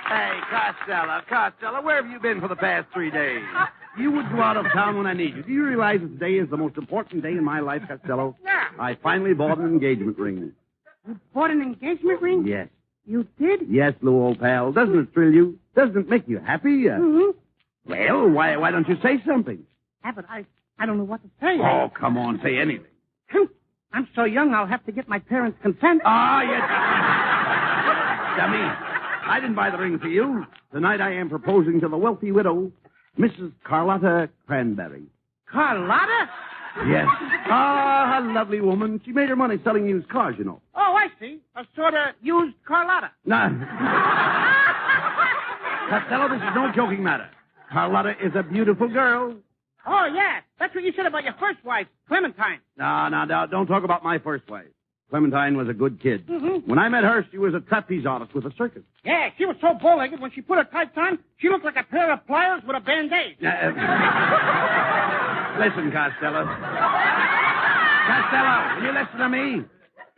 Hey, Costello, where have you been for the past 3 days? You would go out of town when I need you. Do you realize that today is the most important day in my life, Costello? Yeah. I finally bought an engagement ring. You bought an engagement ring? Yes. You did? Yes, Lou, old pal. Doesn't it thrill you? Doesn't it make you happy? Mm-hmm. Well, why don't you say something? Abbott, I don't know what to say. Oh, come on, say anything. I'm so young I'll have to get my parents' consent. Ah, yes. Dummy. I didn't buy the ring for you. Tonight I am proposing to the wealthy widow, Mrs. Carlotta Cranberry. Carlotta? Yes. Ah, a lovely woman. She made her money selling used cars, you know. Oh, I see. A sort of used Carlotta. No. Costello, this is no joking matter. Carlotta is a beautiful girl. Oh, yeah. That's what you said about your first wife, Clementine. No, don't talk about my first wife. Clementine was a good kid. Mm-hmm. When I met her, she was a trapeze artist with a circus. Yeah, she was so bow-legged, when she put her tights on, she looked like a pair of pliers with a Band-Aid. Listen, Costello. Costello, will you listen to me?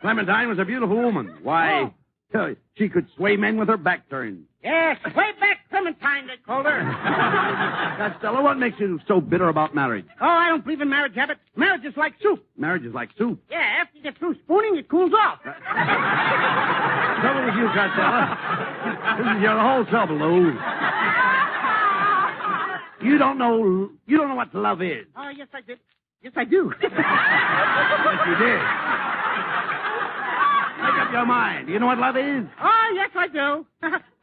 Clementine was a beautiful woman. Why, she could sway men with her back turned. Yes, way back Clementine, they called her. Costello, what makes you so bitter about marriage? Oh, I don't believe in marriage, Abbott. Marriage is like soup. Marriage is like soup. Yeah, after you get through spooning, it cools off. Trouble with you, Costello. This is your whole trouble, Lou. You don't know what love is. Oh, yes, I did. Yes, I do. Yes, you did. Make up your mind. Do you know what love is? Oh, yes, I do.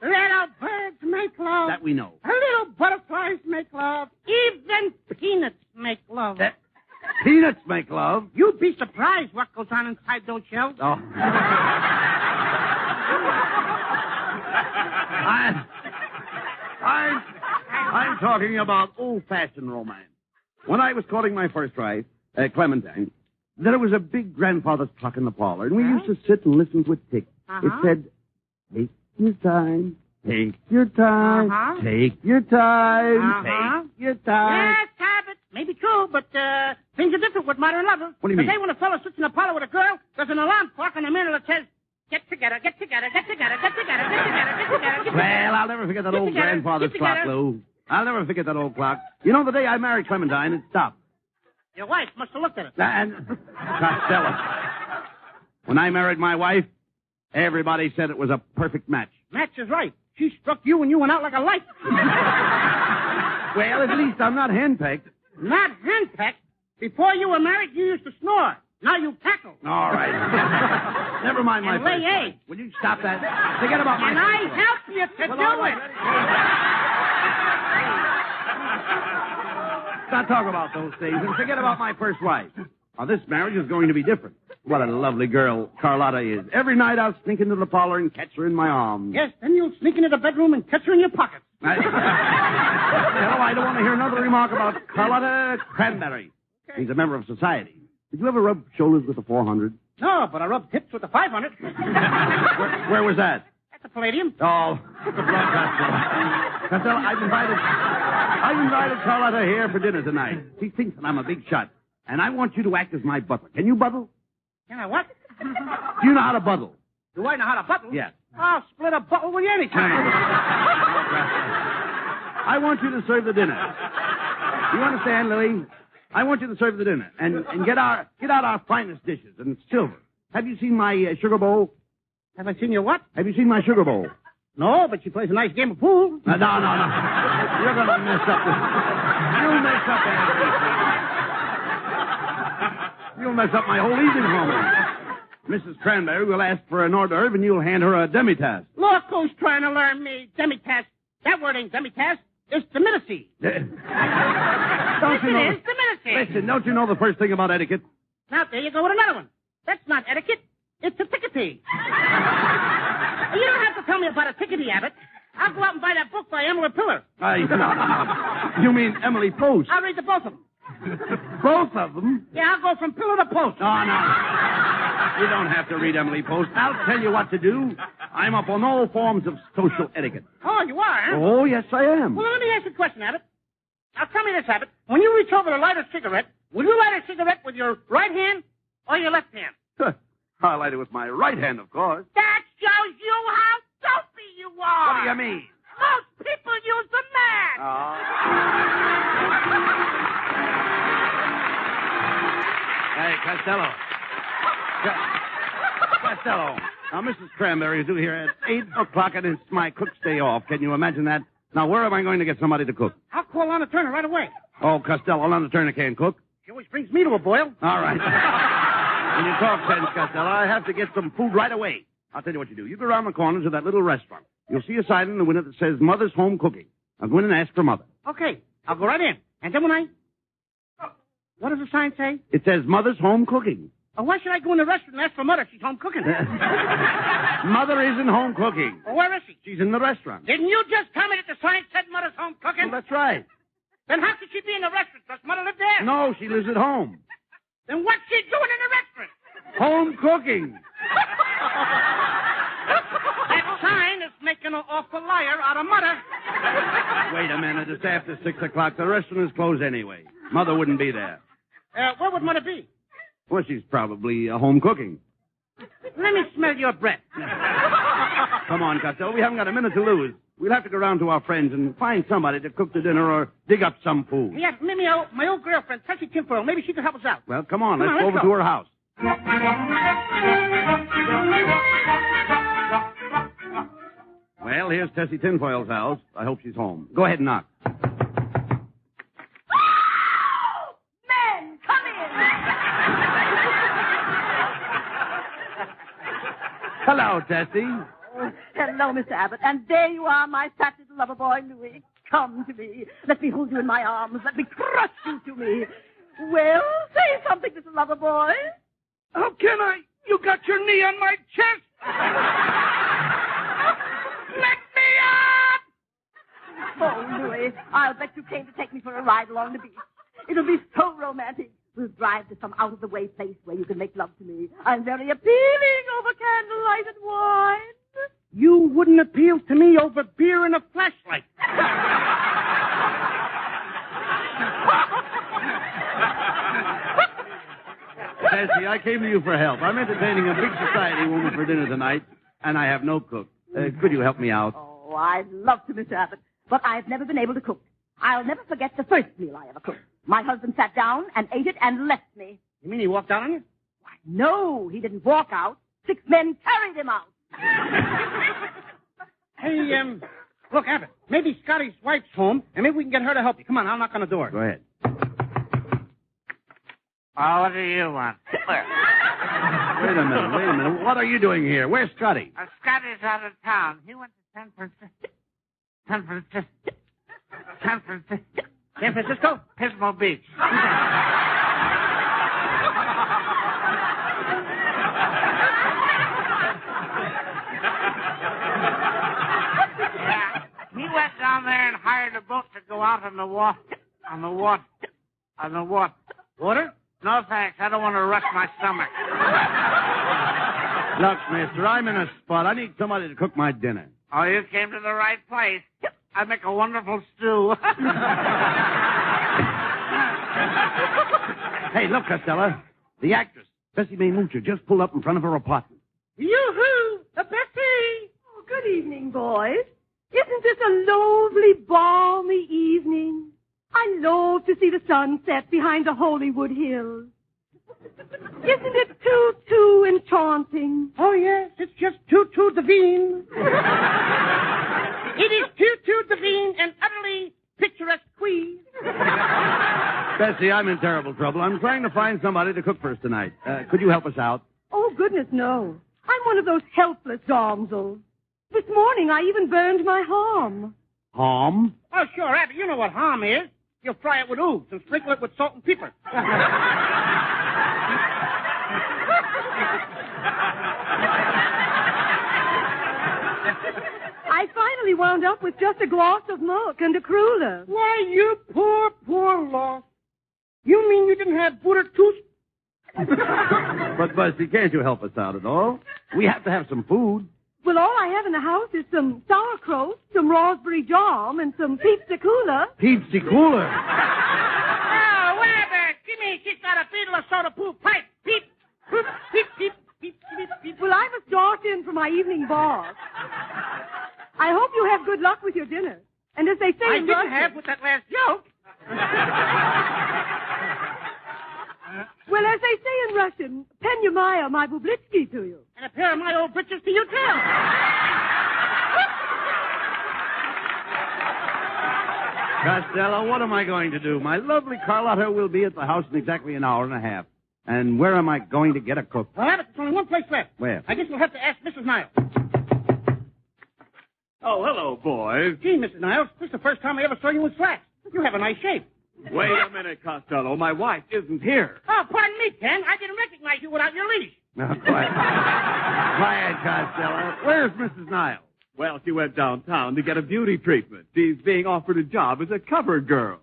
Little birds make love. That we know. Little butterflies make love. Even peanuts make love. Peanuts make love. You'd be surprised what goes on inside those shells. Oh. I'm talking about old-fashioned romance. When I was courting my first wife, Clementine, there was a big grandfather's clock in the parlor, and we used to sit and listen to it tick. It said, take your time, take your time, take your time, take your time. Yes, Abbott, maybe true, but things are different with modern lovers. What do you mean? Today, when a fellow sits in a parlor with a girl, there's an alarm clock on the mirror that says, get together, get together, get together, get together, get together, get together, get together. Well, I'll never forget that old grandfather's clock, Lou. I'll never forget that old clock. You know, the day I married Clementine, it stopped. Your wife must have looked at it. And Costello. When I married my wife, everybody said it was a perfect match. Match is right. She struck you and you went out like a light. Well, at least I'm not henpecked. Not henpecked? Before you were married, you used to snore. Now you cackle. All right. Never mind my and lay first eggs. Will you stop that? Forget about my And I help you to do it. Not talk about those things and forget about my first wife. Now, this marriage is going to be different. What a lovely girl Carlotta is. Every night I'll sneak into the parlor and catch her in my arms. Yes, then you'll sneak into the bedroom and catch her in your pocket. I don't want to hear another remark about Carlotta Cranberry. Okay. He's a member of society. Did you ever rub shoulders with the 400? No, but I rubbed hips with the 500. Where was that? At the Palladium. Oh, Costello, I've invited Carlotta here for dinner tonight. She thinks that I'm a big shot, and I want you to act as my butler. Can you buttle? Can I what? Do you know how to buttle? Do I know how to buttle? Yes. I'll split a buttle with you anytime. I want you to serve the dinner. You understand, Louie? I want you to serve the dinner and get out our finest dishes and silver. Have you seen my sugar bowl? Have I seen your what? Have you seen my sugar bowl? No, but she plays a nice game of pool. No. You're going to mess up this. You'll mess up everything. You'll mess up my whole evening for me. Mrs. Cranberry will ask for an hors d'oeuvre, and you'll hand her a demi-tasse. Look who's trying to learn me. Demi-tasse. That word ain't demi-tasse. It's diminutive. Don't you know? It is diminutive. Listen, don't you know the first thing about etiquette? Now, there you go with another one. That's not etiquette. It's a tickety. You don't have to tell me about a tickety, Abbott. I'll go out and buy that book by Emily Pillar. You mean Emily Post? I'll read the both of them. Both of them? Yeah, I'll go from pillar to post. No. You don't have to read Emily Post. I'll tell you what to do. I'm up on all forms of social etiquette. Oh, you are, huh? Oh, yes, I am. Well, let me ask you a question, Abbott. Now, tell me this, Abbott. When you reach over to light a cigarette, will you light a cigarette with your right hand or your left hand? I'll light it with my right hand, of course. That shows you how dopey you are. What do you mean? Oh. Hey, Costello. Costello. Now, Mrs. Cranberry is due here at 8 o'clock, and it's my cook's day off. Can you imagine that? Now, where am I going to get somebody to cook? I'll call Lana Turner right away. Oh, Costello, Lana Turner can't cook. She always brings me to a boil. All right. When you talk sense, Costello, I have to get some food right away. I'll tell you what you do. You go around the corner to that little restaurant. You'll see a sign in the window that says Mother's Home Cooking. Now, go in and ask for Mother. Okay. I'll go right in. And then when I... What does the sign say? It says Mother's Home Cooking. Oh, why should I go in the restaurant and ask for Mother? She's home cooking. Mother isn't home cooking. Well, where is she? She's in the restaurant. Didn't you just tell me that the sign said Mother's home cooking? Well, that's right. Then how could she be in the restaurant? Does Mother live there? No, she lives at home. Then what's she doing in the restaurant? Home cooking. That sign is making an awful liar out of Mother. Wait a minute. It's after 6 o'clock. The restaurant is closed anyway. Mother wouldn't be there. Where would Mother be? Well, she's probably home cooking. Let me smell your breath. Come on, Costello. We haven't got a minute to lose. We'll have to go around to our friends and find somebody to cook the dinner or dig up some food. Yes, maybe my old girlfriend, Tessie Tinfoil. Maybe she could help us out. Well, come on. Let's go over to her house. Well, here's Tessie Tinfoil's house. I hope she's home. Go ahead and knock. Men, come in. Hello, Tessie. Oh, hello, Mr. Abbott. And there you are, my fat little lover boy, Louie. Come to me. Let me hold you in my arms. Let me crush you to me. Well, say something, little lover boy. How can I? You got your knee on my chest. Let me up! Oh, Louie, I'll bet you came to take me for a ride along the beach. It'll be so romantic. We'll drive to some out-of-the-way place where you can make love to me. I'm very appealing over candlelight and wine. You wouldn't appeal to me over beer and a flashlight. Tessie, I came to you for help. I'm entertaining a big society woman for dinner tonight, and I have no cook. Could you help me out? Oh, I'd love to, Mr. Abbott, but I've never been able to cook. I'll never forget the first meal I ever cooked. My husband sat down and ate it and left me. You mean he walked out on you? Why, no, he didn't walk out. 6 men carried him out. Hey, look, Abbott, maybe Scotty's wife's home, and maybe we can get her to help you. Come on, I'll knock on the door. Go ahead. Oh, what do you want? Wait a minute. What are you doing here? Where's Scotty? Scotty's out of town. He went to San Francisco. San Francisco? Pismo Beach. Yeah, he went down there and hired a boat to go out on the water. Water? No, thanks. I don't want to rush my stomach. Look, mister, I'm in a spot. I need somebody to cook my dinner. Oh, you came to the right place. I make a wonderful stew. Hey, look, Costello. The actress, Bessie Mae Moocher, just pulled up in front of her apartment. Yoo-hoo! Bessie! Oh, good evening, boys. Isn't this a lovely, balmy evening? I love to see the sun set behind the Hollywood Hills. Isn't it too enchanting? Oh, yes, it's just too divine. It is too divine and utterly picturesque. Bessie, I'm in terrible trouble. I'm trying to find somebody to cook for us tonight. Could you help us out? Oh, goodness, no. I'm one of those helpless damsels. This morning, I even burned my ham. Ham? Oh, sure, Abby, you know what ham is. You fry it with ooze and sprinkle it with salt and pepper. I finally wound up with just a glass of milk and a cruller. Why, you poor lost. You mean you didn't have butter toast? But, Bessie, can't you help us out at all? We have to have some food. Well, all I have in the house is some sauerkraut, some raspberry jam, and some pizza cooler. Pizza cooler? Oh, whatever. Jimmy, she's got a beetle of soda poop pipe. Peep, poop, peep, peep, peep, peep, peep. Well, I must dart in for my evening bath. I hope you have good luck with your dinner. And as they say I in didn't Russian... have with that last joke. Well, as they say in Russian, Penyamaya my bublitsky to you. And a pair of my old britches to you, too. Costello, what am I going to do? My lovely Carlotta will be at the house in exactly an hour and a half. And where am I going to get a cook? Well, Abbott, there's only one place left. Where? I guess we'll have to ask Mrs. Niles. Oh, hello, boys. Gee, Mrs. Niles, this is the first time I ever saw you in slacks. You have a nice shape. Wait a minute, Costello. My wife isn't here. Oh, pardon me, Ken. I didn't recognize you without your leash. No, quiet. Quiet, Costello. Where's Mrs. Niles? Well, she went downtown to get a beauty treatment. She's being offered a job as a cover girl.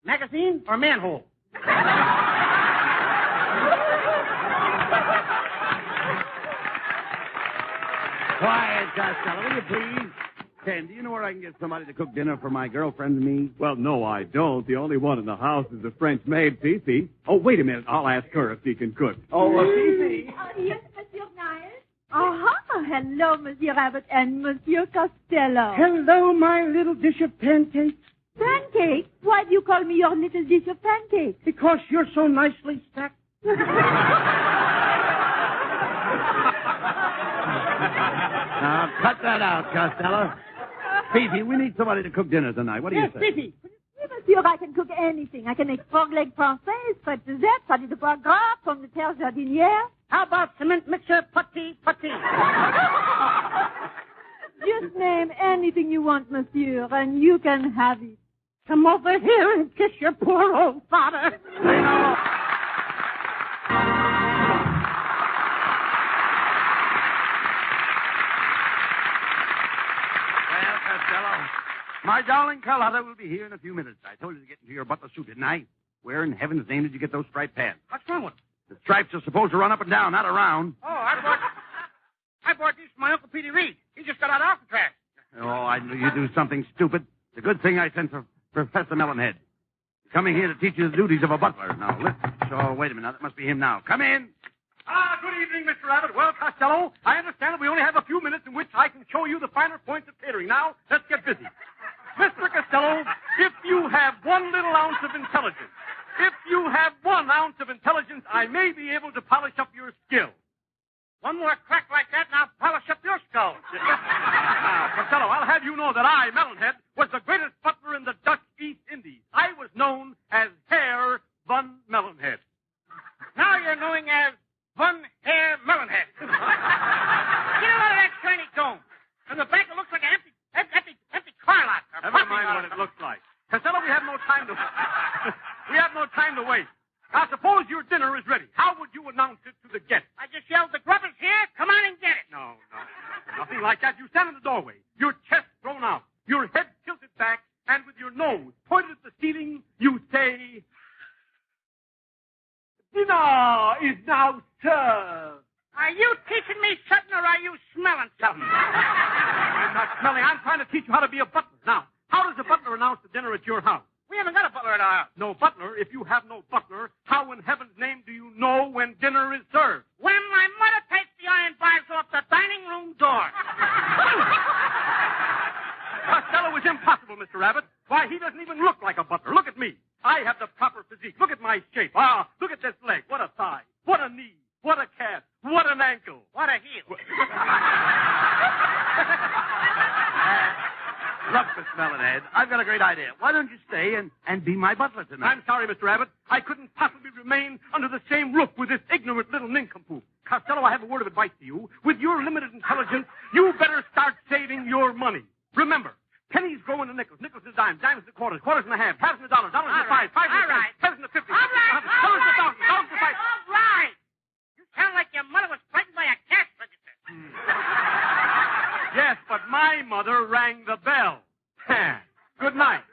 Magazine or manhole? Quiet, Costello, will you please? Ken, do you know where I can get somebody to cook dinner for my girlfriend and me? Well, no, I don't. The only one in the house is the French maid, Fifi. Oh, wait a minute. I'll ask her if she can cook. Oh, Fifi. Yes, Monsieur Niles? Hello, Monsieur Abbott and Monsieur Costello. Hello, my little dish of pancakes. Pancakes? Why do you call me your little dish of pancakes? Because you're so nicely stacked. Now, cut that out, Costello. Fifi, we need somebody to cook dinner tonight. What do you Yes, say? Fifi. Oui, Monsieur, I can cook anything. I can make frog leg française, pâte de zette, pâte de foie gras, pomme de terre jardinière. How about cement mixer, putty? Just name anything you want, Monsieur, and you can have it. Come over here and kiss your poor old father. Well, Costello, my darling Carlotta will be here in a few minutes. I told you to get into your butler suit, didn't I? Where in heaven's name did you get those striped pants? What's wrong with them? The stripes are supposed to run up and down, not around. Oh, I bought these from my Uncle Petey Reed. He just got out of Alcatraz. Oh, I knew you'd do something stupid. It's a good thing I sent for Professor Melonhead. He's coming here to teach you the duties of a butler. Now, listen. So, wait a minute. That must be him now. Come in. Good evening, Mr. Abbott. Well, Costello, I understand that we only have a few minutes in which I can show you the finer points of catering. Now, let's get busy. Mr. Costello, if you have 1 little ounce of intelligence, I may be able to polish up your skill. One more crack like that, and I'll polish up your skull. Now, Costello, I'll have you know that I, Melonhead, was the greatest butler in the Dutch East Indies. I was known as Herr von Melonhead. Now you're knowing as Von Herr Melonhead. Get out of that shiny dome. From the back, it looks like an empty car lot. Never mind what it looks like. Costello, we have no time to waste. Now, suppose your dinner is ready. How would you announce it to the guests? I just yelled, the grub is here. Come on and get it. No. Nothing like that. You stand in the doorway, your chest thrown out, your head tilted back, and with your nose pointed at the ceiling, you say, "Dinner is now served." Are you teaching me something, or are you smelling something? I'm not smelling. I'm trying to teach you how to be a butler. Now, how does a butler announce the dinner at your house? We haven't got a butler at our house. No butler? If you have no butler, how in heaven's name do you know when dinner is served? When my mother takes the iron bars off the dining room door. Costello is impossible, Mr. Abbott. Why, he doesn't even look like a butler. Look at me. I have the proper physique. Look at my shape. Look at this leg. What a thigh. What a knee. What a calf. What an ankle. What a heel. Look, Miss Melonhead, I've got a great idea. Why don't you stay and be my butler tonight? I'm sorry, Mr. Abbott. I couldn't possibly remain under the same roof with this ignorant little nincompoop. Costello, I have a word of advice to you. With your limited intelligence, you better start saving your money. Remember, pennies grow into nickels, nickels into dimes, dimes into quarters, quarters into halves, halves into dollars, dollars into five, five into ten, tens into 50, dollars into thousands, dollars into five. All right. You sound like your mother was frightened by a cash register. Yes, but my mother rang the bell. Good night.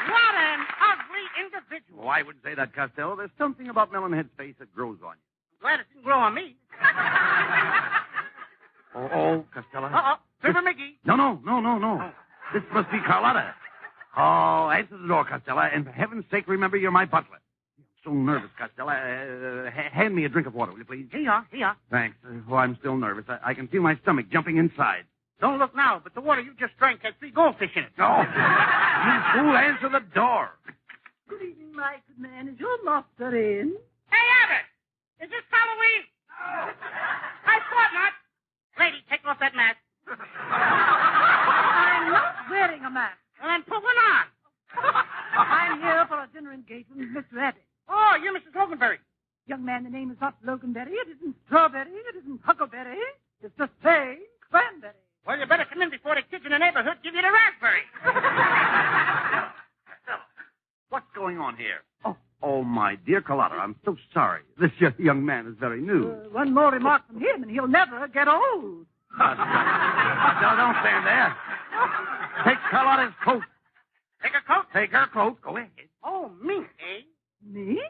What an ugly individual. Oh, I wouldn't say that, Costello. There's something about Melonhead's face that grows on you. Glad it didn't grow on me. Oh, Costello. Uh-oh. Fibber Mickey. No. This must be Carlotta. Oh, answer the door, Costello, and for heaven's sake, remember you're my butler. So nervous, Costello. Hand me a drink of water, will you, please? Here. Thanks. Oh, I'm still nervous. I can feel my stomach jumping inside. Don't look now, but the water you just drank had 3 goldfish in it. No. You fool, answer the door. Good evening, my good man. Is your master in? Hey, Abbott! Is this Halloween? I thought not. Lady, take off that mask. I'm not wearing a mask. Well, then put one on. I'm here for a dinner engagement with Mr. Abbott. Oh, you're Mrs. Loganberry. Young man, the name is not Loganberry. It isn't Strawberry. It isn't Huckleberry. It's the same Cranberry. Well, you better come in before the kids in the neighborhood give you the raspberry. What's going on here? Oh, my dear Carlotta, I'm so sorry. This young man is very new. One more remark from him, and he'll never get old. No, don't stand there. Take Carlotta's coat. Take a coat? Take her coat. Go ahead. Oh, me, eh? Me?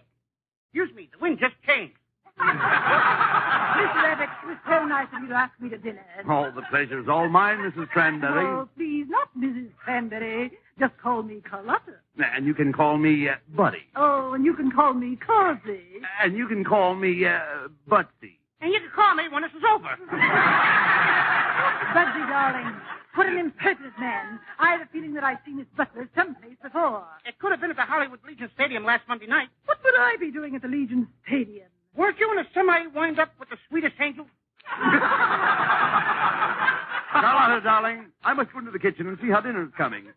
Excuse me, the wind just changed. Mr. Abbott, it was so nice of you to ask me to dinner. Oh, the pleasure's all mine, Mrs. Cranberry. Oh, please, not Mrs. Cranberry. Just call me Carlotta. And you can call me Buddy. Oh, and you can call me Causey. And you can call me Butsy. And you can call me when this is over. Budsy, darling, what an impertinent man. I had a feeling that I'd seen this butler someplace before. It could have been at the Hollywood Legion Stadium last Monday night. What would I be doing at the Legion Stadium? Weren't you in a semi wind-up with the sweetest angel? Carlotta, darling, I must go into the kitchen and see how dinner's coming.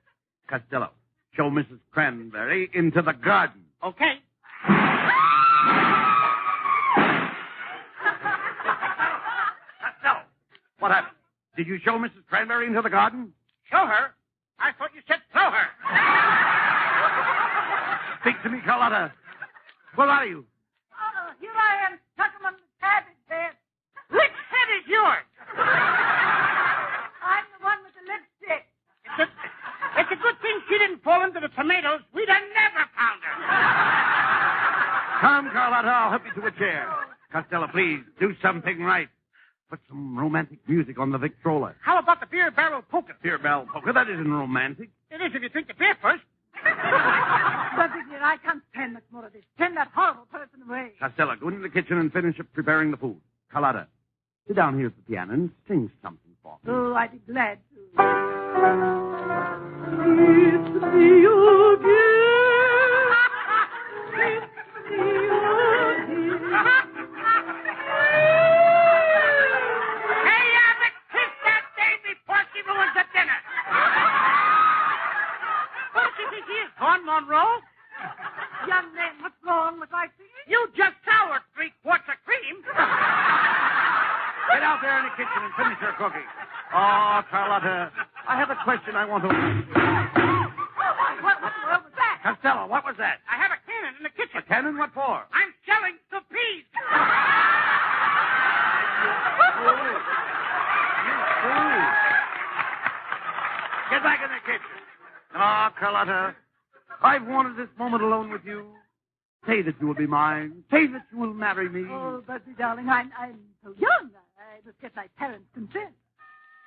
Costello, show Mrs. Cranberry into the garden. Okay. Costello, what happened? Did you show Mrs. Cranberry into the garden? Show her? I thought you said throw her. Speak to me, Carlotta. Where are you? Oh, here I am, stuck among the cabbage bed. Which head is yours? I'm the one with the lipstick. It's a good thing she didn't fall into the tomatoes. We'd have never found her. Come, Carlotta, I'll help you to a chair. Costello, please, do something right. Put some romantic music on the Victrola. How about the beer barrel polka? Beer barrel polka? That isn't romantic. It is if you drink the beer first. Budsy, dear, I can't stand much more of this. Send that horrible person away. Costello, go into the kitchen and finish up preparing the food. Carlotta, sit down here at the piano and sing something for me. Oh, I'd be glad to. It's me again. It's me again. Hey, Abbott, kiss that dame before she ruins the dinner. What does she think she is, Dawn Monroe? Young man, what's wrong with my singing? You just soured 3 quarts of cream. Get out there in the kitchen and finish your cooking. Oh, Carlotta, I have a question I want to... What in the world was that? Costello, what was that? I have a cannon in the kitchen. A cannon? What for? I'm selling soppees. Get back in the kitchen. Oh, Carlotta, I've wanted this moment alone with you. Say that you will be mine. Say that you will marry me. Oh, Budsy, darling, I'm so young. I must get my parents' consent.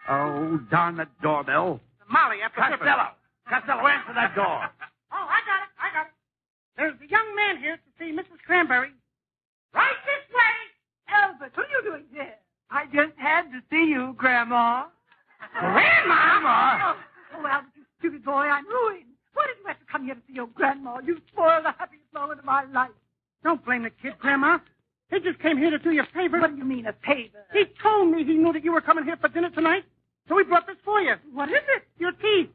Oh, darn that doorbell. Molly, after Costello, answer that door. Oh, I got it. There's a young man here to see Mrs. Cranberry. Right this way. Albert, what are you doing here? I just had to see you, Grandma. Grandma? Oh, Albert, you stupid boy, I'm ruined. Why did you have to come here to see your grandma? You spoiled the happiest moment of my life. Don't blame the kid, Grandma. He just came here to do you a favor. What do you mean, a favor? He told me he knew that you were coming here for dinner tonight, so he brought this for you. What is it? Your teeth.